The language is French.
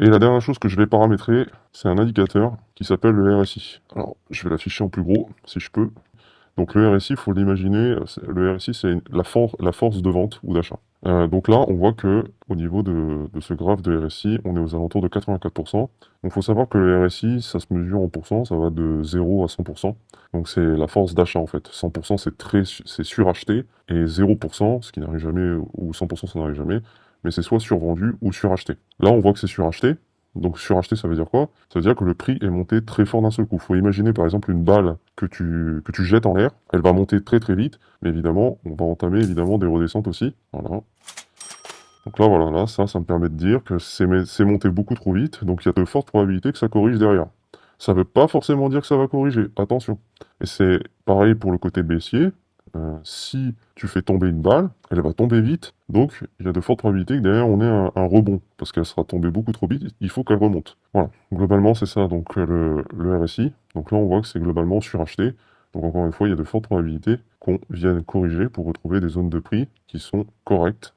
Et la dernière chose que je vais paramétrer, c'est un indicateur qui s'appelle le RSI. Alors, je vais l'afficher en plus gros, si je peux. Donc le RSI, il faut l'imaginer, le RSI, c'est la force de vente ou d'achat. Donc là, on voit que au niveau de ce graphe de RSI, on est aux alentours de 84%. Donc il faut savoir que le RSI, ça se mesure en pourcents, ça va de 0 à 100%. Donc c'est la force d'achat en fait. 100% c'est suracheté et 0%, ce qui n'arrive jamais, ou 100% ça n'arrive jamais, mais c'est soit survendu ou suracheté. Là, on voit que c'est suracheté. Donc suracheté, ça veut dire quoi? Ça veut dire que le prix est monté très fort d'un seul coup. Faut imaginer par exemple une balle que tu jettes en l'air, elle va monter très très vite, mais évidemment, on va entamer évidemment des redescentes aussi. Voilà. Donc là, voilà, là, ça me permet de dire que c'est monté beaucoup trop vite, donc il y a de fortes probabilités que ça corrige derrière. Ça veut pas forcément dire que ça va corriger, attention. Et c'est pareil pour le côté baissier. Si tu fais tomber une balle, elle va tomber vite, donc il y a de fortes probabilités que derrière on ait un rebond, parce qu'elle sera tombée beaucoup trop vite, il faut qu'elle remonte. Voilà, globalement c'est ça, donc le RSI. Donc là on voit que c'est globalement suracheté, donc encore une fois il y a de fortes probabilités qu'on vienne corriger pour retrouver des zones de prix qui sont correctes